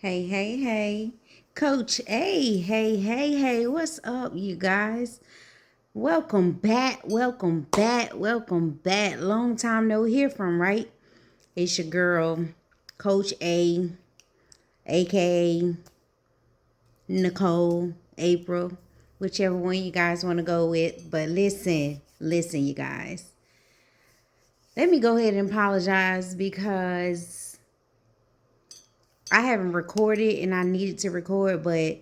Hey, hey, hey. Coach A. Hey, what's up, you guys? Welcome back, welcome back, welcome back. Long time no hear from, right? It's your girl, Coach A, aka Nicole, April, whichever one you guys want to go with. But listen, you guys. Let me go ahead and apologize because I haven't recorded and I needed to record, but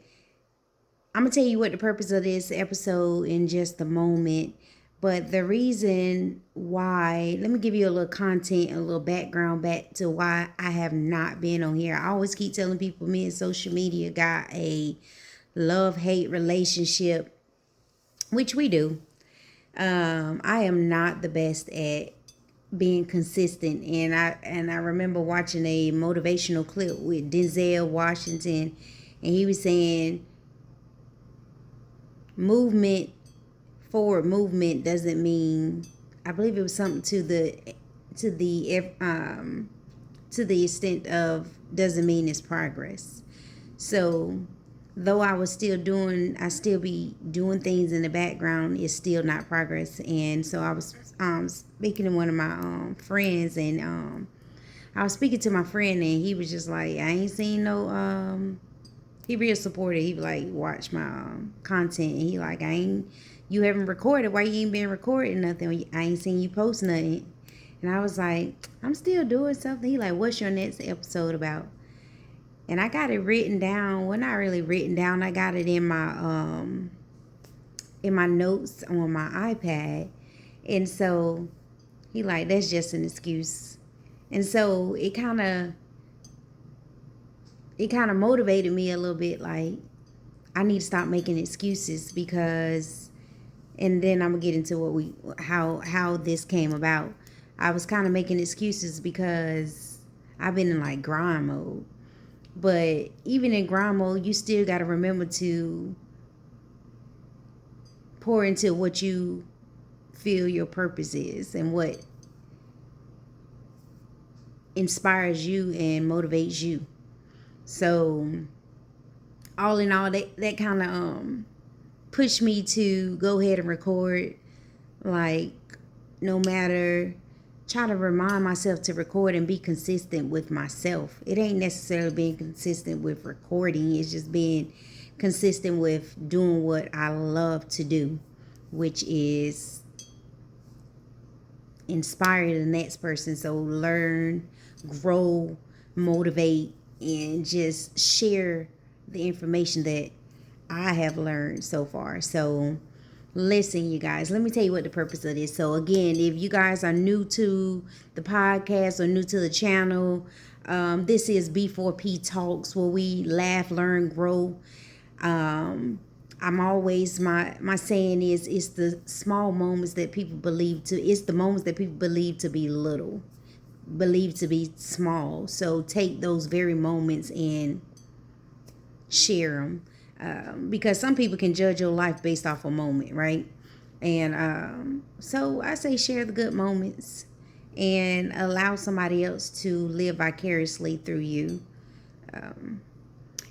I'm gonna tell you what the purpose of this episode in just a moment. But the reason why, let me give you a little content, a little background back to why I have not been on here. I always keep telling people me and social media got a love-hate relationship, which we do. I am not the best at being consistent, and I remember watching a motivational clip with Denzel Washington, and he was saying movement forward movement doesn't mean, I believe it was something to the to the extent of, doesn't mean it's progress. So though I still be doing things in the background, it's still not progress. And so I was speaking to one of my friends, and I was speaking to my friend, and he was just like, I ain't seen no he real supportive. He like watch my content, and he like, you haven't recorded. Why you ain't been recording nothing? I ain't seen you post nothing. And I was like, I'm still doing something. He like, what's your next episode about? And I got it written down. Well, not really written down. I got it in my notes on my iPad. And so he like, that's just an excuse. And so it kind of motivated me a little bit, like I need to stop making excuses. Because, and then I'm gonna get into how this came about. I was kind of making excuses because I've been in like grind mode. But even in grind mode, you still got to remember to pour into what you feel your purpose is, and what inspires you and motivates you. So all in all, that kind of pushed me to go ahead and record. Like, no matter, try to remind myself to record and be consistent with myself. It ain't necessarily being consistent with recording, it's just being consistent with doing what I love to do, which is inspire the next person. So learn, grow, motivate, and just share the information that I have learned so far. So listen, you guys, let me tell you what the purpose of this. So again, if you guys are new to the podcast or new to the channel, this is B4P Talks, where we laugh, learn, grow. I'm always, my saying is, it's the small moments that people believe to, it's the moments that people believe to be little, believe to be small. So take those very moments and share them. Because some people can judge your life based off a moment, right? And so I say share the good moments and allow somebody else to live vicariously through you.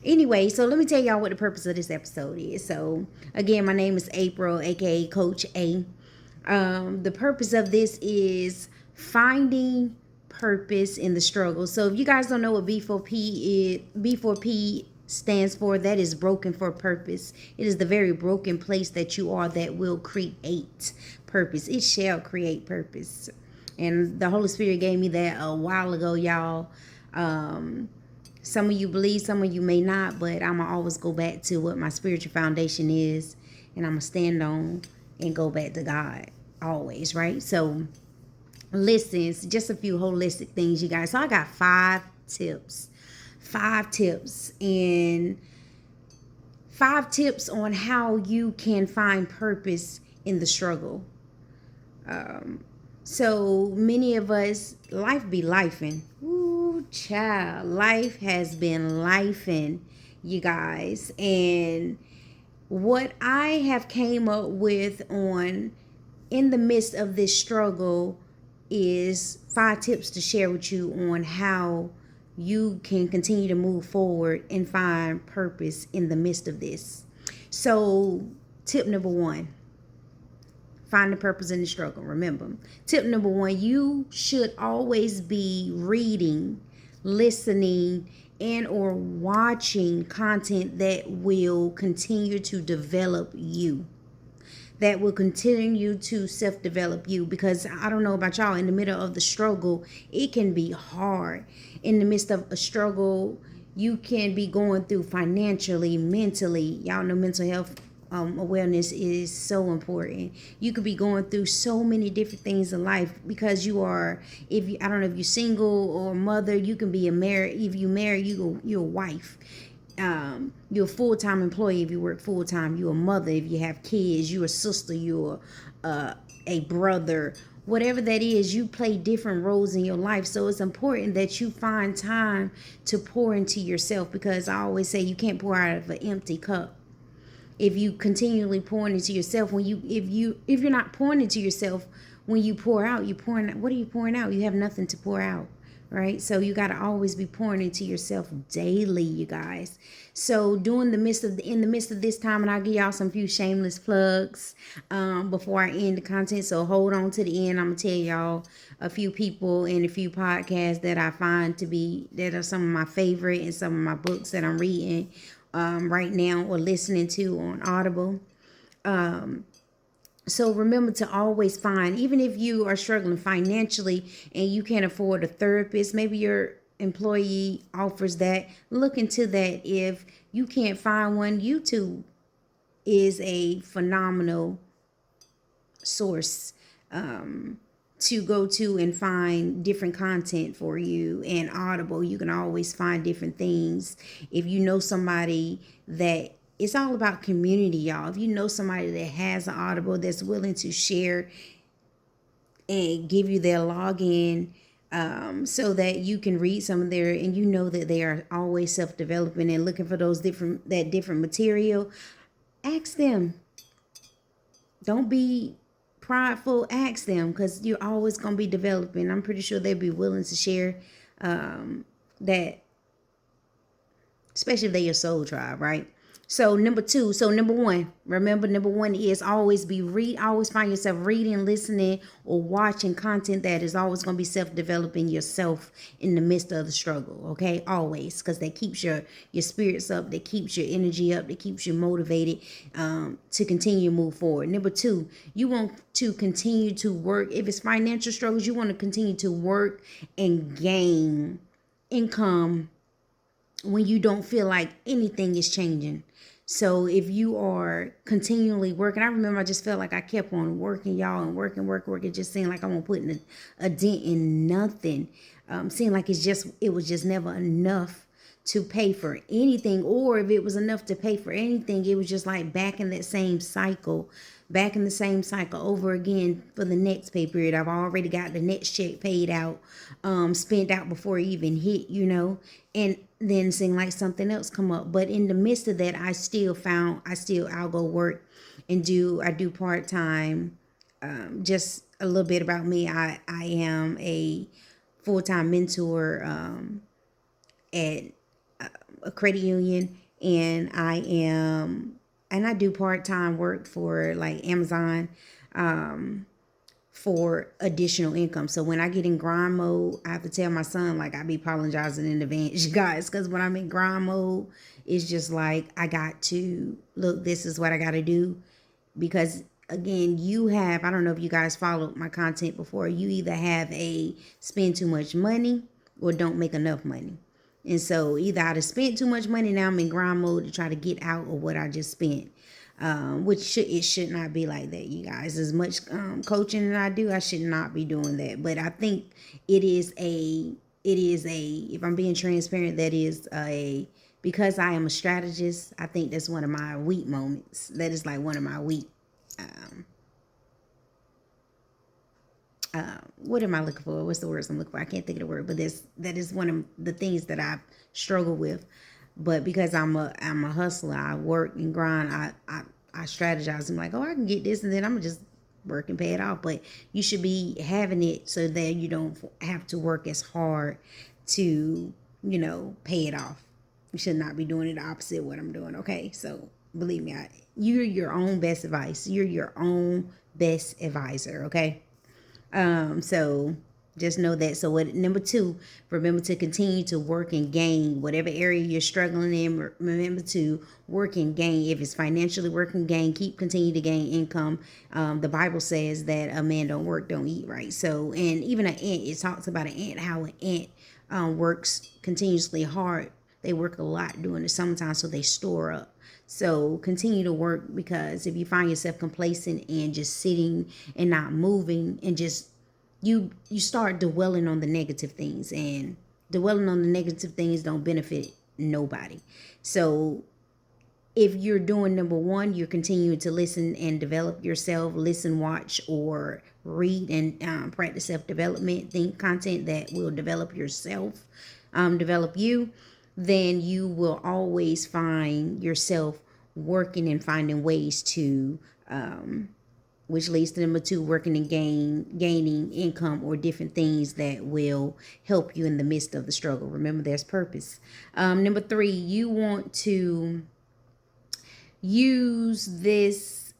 Anyway, so let me tell y'all what the purpose of this episode is. So again, my name is April, aka Coach A. The purpose of this is finding purpose in the struggle. So if you guys don't know what B4P is, B4P stands for, that is broken for purpose. It is the very broken place that you are that will create purpose. It shall create purpose. And the Holy Spirit gave me that a while ago, y'all. Some of you believe, some of you may not, but I'm going to always go back to what my spiritual foundation is, and I'm going to stand on and go back to God always, right? So listen, it's just a few holistic things, you guys. So I got five tips and 5 tips on how you can find purpose in the struggle. So many of us, life be lifing. Ooh, child, life has been lifing, you guys. And what I have came up with on, in the midst of this struggle, is 5 tips to share with you on how you can continue to move forward and find purpose in the midst of this. So, tip number one, find the purpose in the struggle. Remember, tip number one, you should always be reading, listening, and or watching content that will continue to develop you, that will continue to self-develop you. Because I don't know about y'all, in the middle of the struggle, it can be hard. In the midst of a struggle, you can be going through financially, mentally. Y'all know mental health awareness is so important. You could be going through so many different things in life because you are, if you, I don't know if you're single or mother, you can be a married. If you married, you're a wife. You're a full-time employee if you work full-time. You're a mother if you have kids. You're a sister. You're a brother. Whatever that is, you play different roles in your life. So it's important that you find time to pour into yourself, because I always say you can't pour out of an empty cup. If you continually pouring into yourself, if you're not pouring into yourself, when you pour out, you're pouring out. What are you pouring out? You have nothing to pour out, right? So you got to always be pouring into yourself daily, you guys. So in the midst of this time, and I'll give y'all some few shameless plugs before I end the content. So hold on to the end. I'm gonna tell y'all a few people and a few podcasts that I find that are some of my favorite, and some of my books that I'm reading right now or listening to on Audible. So remember to always find, even if you are struggling financially and you can't afford a therapist, maybe your employee offers that, look into that. If you can't find one, YouTube is a phenomenal source to go to and find different content for you. And Audible, you can always find different things. If you know somebody that, it's all about community, y'all. If you know somebody that has an Audible that's willing to share and give you their login, so that you can read some of their, and you know that they are always self-developing and looking for that different material, ask them. Don't be prideful, ask them, because you're always going to be developing. I'm pretty sure they'd be willing to share that, especially if they're your soul tribe, right? So number one, remember, number one is always always find yourself reading, listening, or watching content that is always going to be self-developing yourself in the midst of the struggle. Okay, always, because that keeps your spirits up, that keeps your energy up, that keeps you motivated to continue to move forward. Number two, you want to continue to work. If it's financial struggles, you want to continue to work and gain income when you don't feel like anything is changing. So if you are continually working, I remember I just felt like I kept on working, y'all, and working. It just seemed like I wasn't putting a dent in nothing. Seemed like it was just never enough to pay for anything. Or if it was enough to pay for anything, it was just like back in the same cycle over again for the next pay period. I've already got the next check paid out, spent out before it even hit, and then seeing like something else come up. But in the midst of that, I'll go work and I do part-time. Just a little bit about me. I am a full-time mentor at a credit union, and I do part-time work for like Amazon for additional income. So when I get in grind mode, I have to tell my son, like, I be apologizing in advance, you guys, because when I'm in grind mode, it's just like, I got to look, this is what I got to do. Because again, I don't know if you guys followed my content before, you either have spend too much money or don't make enough money. And so either I just spent too much money, now I'm in grind mode to try to get out of what I just spent. It should not be like that, you guys. As much coaching that I do, I should not be doing that. But I think it is if I'm being transparent, because I am a strategist, I think that's one of my weak moments. That is like one of my weak, what am I looking for? What's the words I'm looking for? I can't think of the word, but that is one of the things that I've struggled with. But because I'm a hustler, I work and grind, I strategize. I'm like, I can get this, and then I'm gonna just work and pay it off. But you should be having it so that you don't have to work as hard to pay it off. You should not be doing it the opposite of what I'm doing. Okay, so believe me, you're your own best advice. You're your own best advisor. Okay. So just know that. So what number 2, remember to continue to work and gain whatever area you're struggling in. Remember to work and gain. If it's financially work and gain, continue to gain income. The Bible says that a man don't work, don't eat, right? So, and even an ant, it talks about an ant, how an ant works continuously hard. They work a lot during the summertime, so they store up. So continue to work, because if you find yourself complacent and just sitting and not moving, and just you start dwelling on the negative things, and dwelling on the negative things don't benefit nobody. So if you're doing number 1, you're continuing to listen and develop yourself, listen, watch, or read and practice self-development, think content that will develop yourself, develop you, then you will always find yourself working and finding ways to, which leads to number 2, working and gaining income or different things that will help you in the midst of the struggle. Remember, there's purpose. Number 3, you want to use this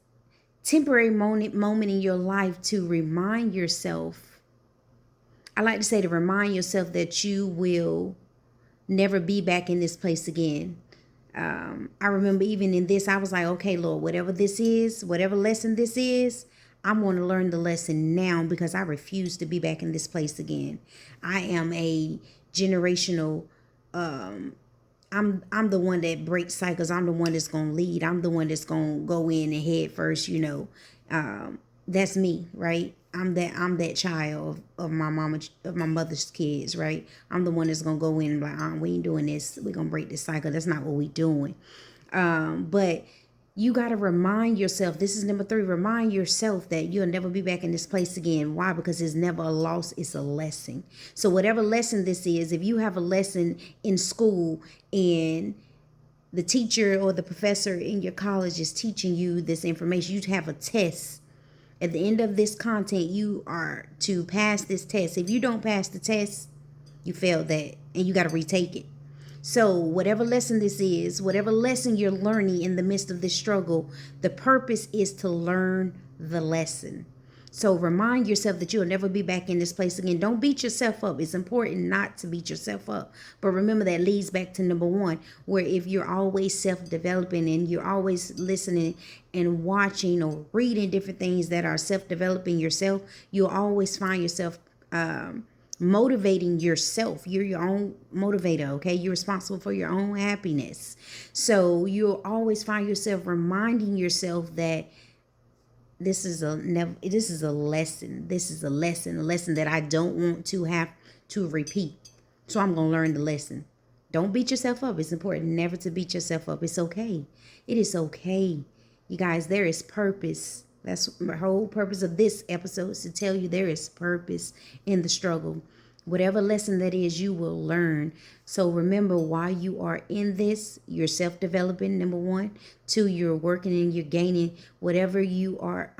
temporary moment in your life to remind yourself. I like to say to remind yourself that you will never be back in this place again. I remember even in this, I was like, okay, Lord, whatever this is, whatever lesson this is, I'm going to learn the lesson now, because I refuse to be back in this place again. I am a generational, I'm the one that breaks cycles. I'm the one that's going to lead. I'm the one that's going to go in and head first, that's me, right? I'm that child of my mother's kids, right? I'm the one that's gonna go in and be like, we ain't doing this. We're gonna break this cycle. That's not what we doing. But you gotta remind yourself. This is number 3. Remind yourself that you'll never be back in this place again. Why? Because it's never a loss. It's a lesson. So whatever lesson this is, if you have a lesson in school and the teacher or the professor in your college is teaching you this information, you have a test. At the end of this content, you are to pass this test. If you don't pass the test, you failed that, and you got to retake it. So whatever lesson this is, whatever lesson you're learning in the midst of this struggle, the purpose is to learn the lesson. So remind yourself that you'll never be back in this place again. Don't beat yourself up. It's important not to beat yourself up. But remember, that leads back to number 1, where if you're always self-developing and you're always listening and watching or reading different things that are self-developing yourself, you'll always find yourself motivating yourself. You're your own motivator, okay? You're responsible for your own happiness. So you'll always find yourself reminding yourself that this is a lesson. This is a lesson that I don't want to have to repeat. So I'm going to learn the lesson. Don't beat yourself up. It's important never to beat yourself up. It's okay. It is okay. You guys, there is purpose. That's the whole purpose of this episode, is to tell you there is purpose in the struggle. Whatever lesson that is, you will learn. So remember, while you are in this, you're self-developing, number 1. 2, you're working and you're gaining whatever you are,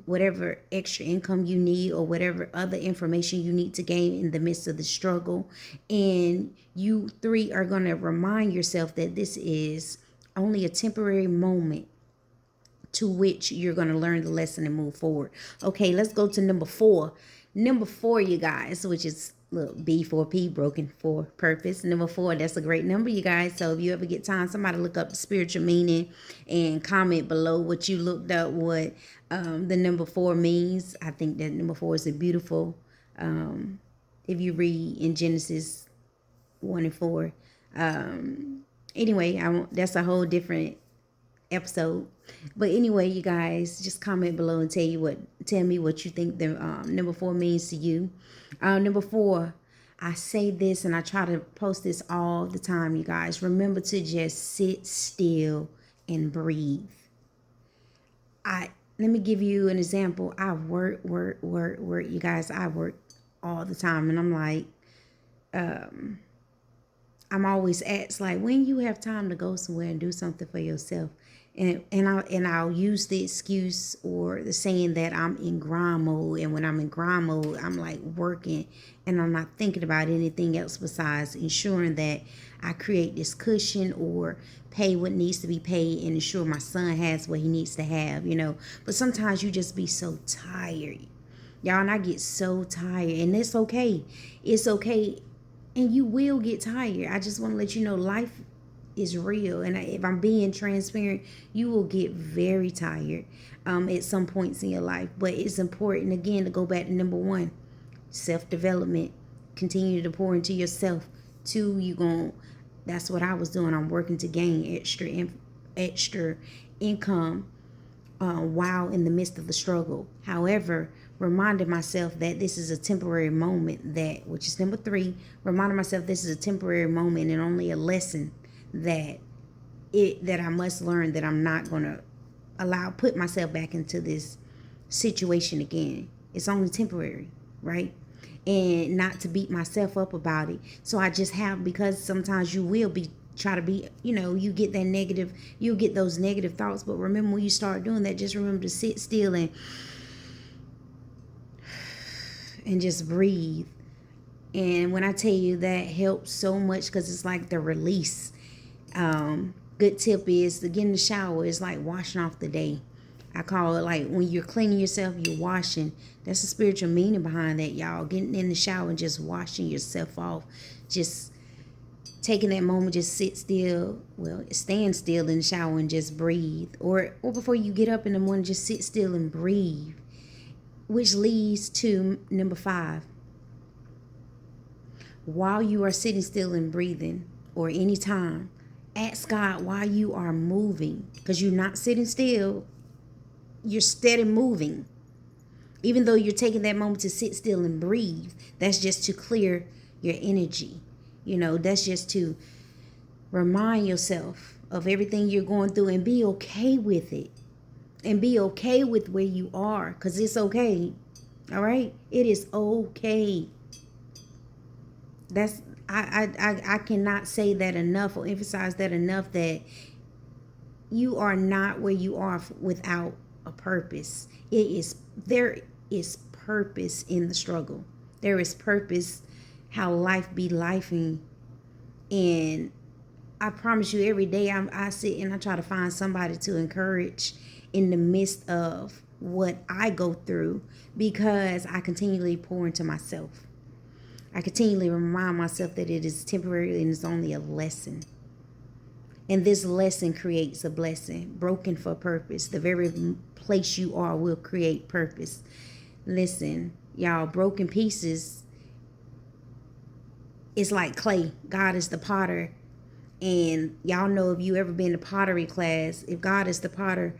whatever extra income you need or whatever other information you need to gain in the midst of the struggle. And you 3 are going to remind yourself that this is only a temporary moment to which you're going to learn the lesson and move forward. Okay, let's go to number 4. Number 4, you guys, which is B4P, broken for purpose. Number 4, that's a great number, you guys. So if you ever get time, somebody look up the spiritual meaning and comment below what you looked up, what the number 4 means. I think that number 4 is a beautiful, if you read in Genesis 1 and 4. Anyway, that's a whole different episode. But anyway, you guys, just comment below and tell me what you think the number 4 means to you. Number 4, I say this and I try to post this all the time, you guys. Remember to just sit still and breathe. Let me give you an example. I work, you guys. I work all the time, and I'm like, I'm always asked, like, when you have time to go somewhere and do something for yourself. And I'll use the excuse or the saying that I'm in grind mode, and when I'm in grind mode, I'm like working, and I'm not thinking about anything else besides ensuring that I create this cushion or pay what needs to be paid and ensure my son has what he needs to have, But sometimes you just be so tired, y'all, and I get so tired, and it's okay. It's okay, and you will get tired. I just want to let you know life is real, and if I'm being transparent, you will get very tired at some points in your life. But it's important again to go back to number one, self-development. Continue to pour into yourself. Two, that's what I was doing. I'm working to gain extra income while in the midst of the struggle. However, reminding myself that this is a temporary moment, which is number three, reminding myself this is a temporary moment and only a lesson that I must learn, that I'm not going to put myself back into this situation again. It's only temporary, right? And not to beat myself up about it. So I just because sometimes you will try to be, you get you'll get those negative thoughts. But remember, when you start doing that, just remember to sit still and just breathe. And when I tell you, that helps so much, because it's like the release. Good tip is to get in the shower. It's like washing off the day. I call it, like, when you're cleaning yourself, you're washing. That's the spiritual meaning behind that, y'all. Getting in the shower and just washing yourself off. Just taking that moment, just sit still. Well, stand still in the shower and just breathe. Or before you get up in the morning, just sit still and breathe. Which leads to number 5. While you are sitting still and breathing, or any time, ask God why you are moving. Because you're not sitting still. You're steady moving. Even though you're taking that moment to sit still and breathe, that's just to clear your energy. That's just to remind yourself of everything you're going through and be okay with it. And be okay with where you are, because it's okay. All right? It is okay. I cannot say that enough or emphasize that enough, that you are not where you are without a purpose. There is purpose in the struggle. There is purpose how life be lifing. And I promise you, every day I sit and I try to find somebody to encourage in the midst of what I go through, because I continually pour into myself. I continually remind myself that it is temporary and it's only a lesson. And this lesson creates a blessing. Broken for purpose. The very place you are will create purpose. Listen, y'all, broken pieces is like clay. God is the potter. And y'all know, if you ever been to pottery class, if God is the potter,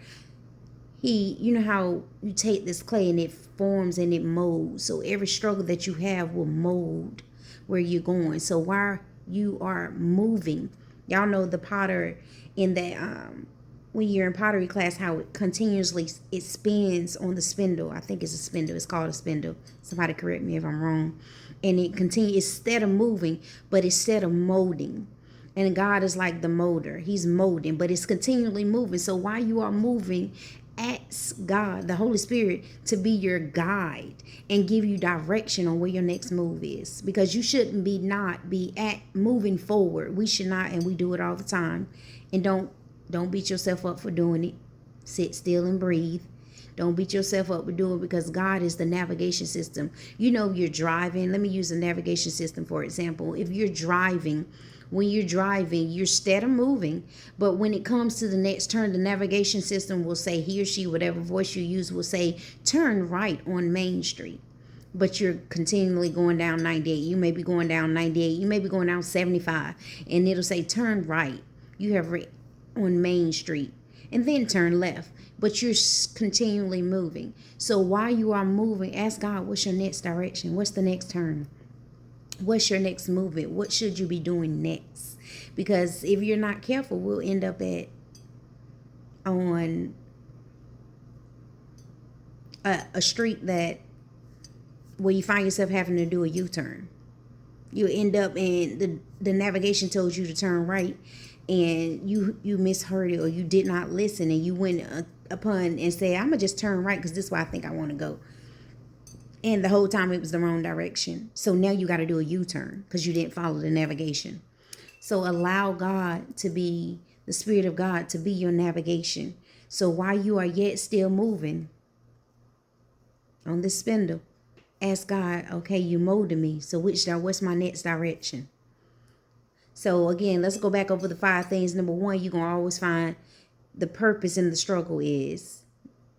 you know how you take this clay and it forms and it molds. So every struggle that you have will mold where you're going. So while you are moving, y'all know the potter in that when you're in pottery class, how it continuously spins on the spindle. I think it's a spindle. It's called a spindle. Somebody correct me if I'm wrong. And it continues instead of moving, but instead of molding. And God is like the molder. He's molding, but it's continually moving. So while you are moving, ask God, the Holy Spirit, to be your guide and give you direction on where your next move is. Because you shouldn't be moving forward. We should not, and we do it all the time. And don't beat yourself up for doing it. Sit still and breathe. Don't beat yourself up for doing it, because God is the navigation system. You're driving. Let me use a navigation system, for example. If you're driving, when you're driving, you're steady moving. But when it comes to the next turn, the navigation system will say, he or she, whatever voice you use, will say, turn right on Main Street. But you're continually going down 98. You may be going down 98. You may be going down 75. And it'll say, turn right. You have on Main Street. And then turn left. But you're continually moving. So while you are moving, ask God, what's your next direction? What's the next turn? What's your next movement? What should you be doing next? Because if you're not careful, we'll end up on a street where you find yourself having to do a U-turn. You'll end up, and the navigation tells you to turn right, and you misheard it, or you did not listen, and you went upon and said, I'm gonna just turn right because this is where I think I want to go, and the whole time it was the wrong direction. So now you got to do a U-turn because you didn't follow the navigation. So allow God to be, the Spirit of God to be your navigation. So while you are yet still moving on this spindle, ask God, okay, you molded me, so what's my next direction? So again, let's go back over the 5 things. Number 1, you're going to always find the purpose in the struggle is.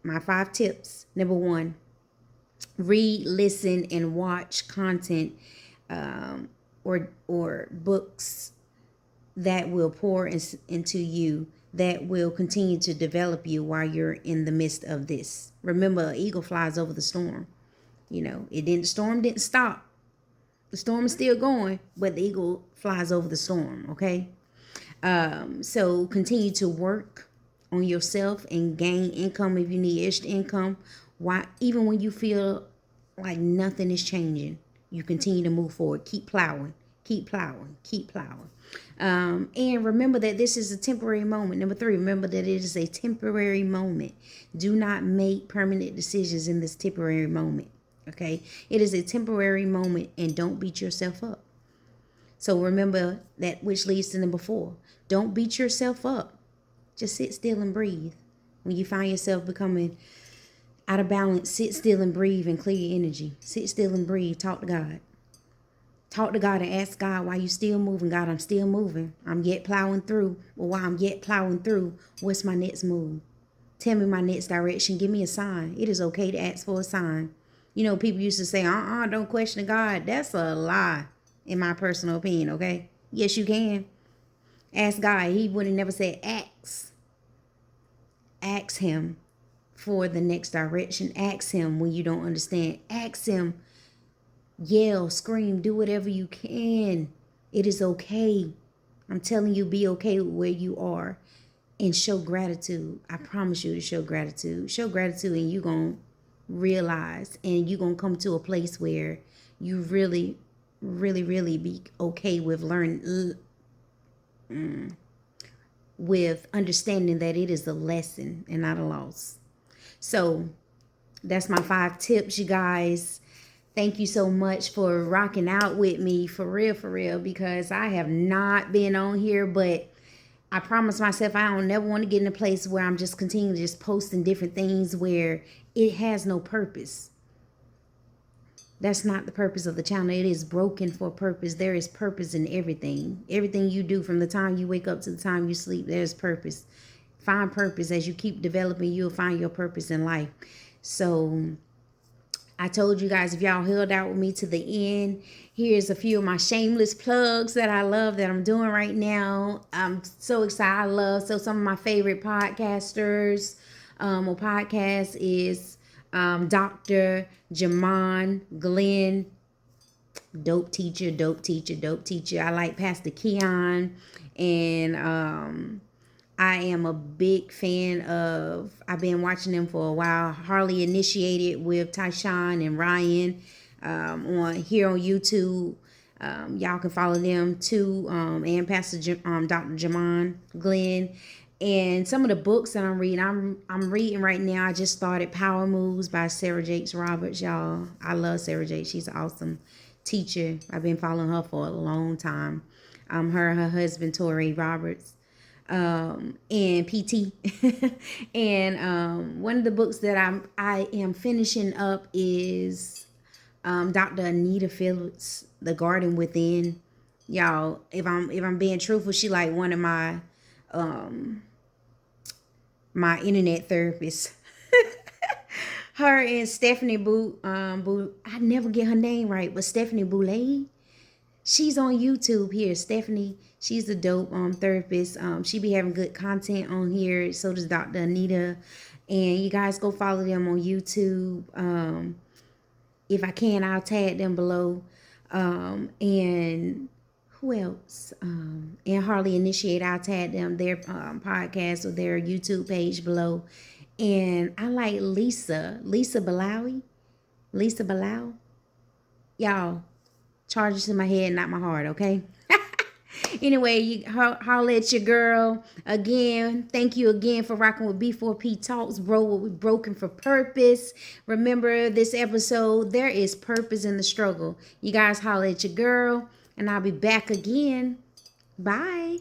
My 5 tips. Number 1, read, listen, and watch content or books that will pour into you, that will continue to develop you while you're in the midst of this. Remember, an eagle flies over the storm. The storm didn't stop. The storm is still going, but the eagle flies over the storm, okay? So continue to work on yourself and gain income if you need extra income. Why, even when you feel like nothing is changing, you continue to move forward. Keep plowing, keep plowing, keep plowing. And remember that this is a temporary moment. Number 3, remember that it is a temporary moment. Do not make permanent decisions in this temporary moment. Okay, it is a temporary moment, and don't beat yourself up. So remember that, which leads to number 4. Don't beat yourself up. Just sit still and breathe. When you find yourself becoming out of balance, sit still and breathe and clear your energy. Sit still and breathe. Talk to God. Talk to God and ask God, why you still moving? God, I'm still moving. I'm yet plowing through. Well, while I'm yet plowing through, what's my next move? Tell me my next direction. Give me a sign. It is okay to ask for a sign. People used to say, don't question God. That's a lie, in my personal opinion, okay? Yes, you can. Ask God. He would have never said ask. Ask him for the next direction. Ask him when you don't understand. Ask him. Yell, scream, do whatever you can. It is okay. I'm telling you, be okay with where you are. And show gratitude. I promise you to show gratitude. Show gratitude, and you're going to realize, and you're going to come to a place where you really, really, really be okay with learning, with understanding that it is a lesson and not a loss. So that's my 5 tips, you guys. Thank you so much for rocking out with me, for real, because I have not been on here, but I promised myself I don't never want to get in a place where I'm just continuing to just posting different things where it has no purpose. That's not the purpose of the channel. It is broken for purpose. There is purpose in everything. Everything you do, from the time you wake up to the time you sleep, there's purpose. Find purpose. As you keep developing, you'll find your purpose in life. So I told you guys, if y'all held out with me to the end, here's a few of my shameless plugs that I love that I'm doing right now. I'm so excited. So some of my favorite podcasters or podcasts is Dr. Jermone Glenn. Dope teacher. I like Pastor Keon, and I am a big fan of, I've been watching them for a while, Harley Initiated with Tyshawn and Ryan on YouTube. Y'all can follow them too, and Pastor Dr. Jermone Glenn. And some of the books that I'm reading, I'm reading right now. I just started Power Moves by Sarah Jakes Roberts, y'all. I love Sarah Jakes. She's an awesome teacher. I've been following her for a long time. Her and her husband, Torrey Roberts. And PT. And one of the books that I am finishing up is Dr. Anita Phillips, The Garden Within. Y'all, if I'm being truthful, she like one of my my internet therapists. Her and Stephanie I never get her name right, but Stephanie Boulay. She's on YouTube here. Stephanie, she's a dope therapist. She be having good content on here. So does Dr. Anita. And you guys go follow them on YouTube. If I can, I'll tag them below. And who else? And Harley Initiate, I'll tag them, their podcast or their YouTube page below. And I like Lisa Balawi. Lisa Balau. Y'all, charges to my head, not my heart, okay? Anyway, you holla at your girl again. Thank you again for rocking with B4P Talks, bro. We're broken for purpose. Remember this episode, there is purpose in the struggle. You guys holla at your girl, and I'll be back again. Bye.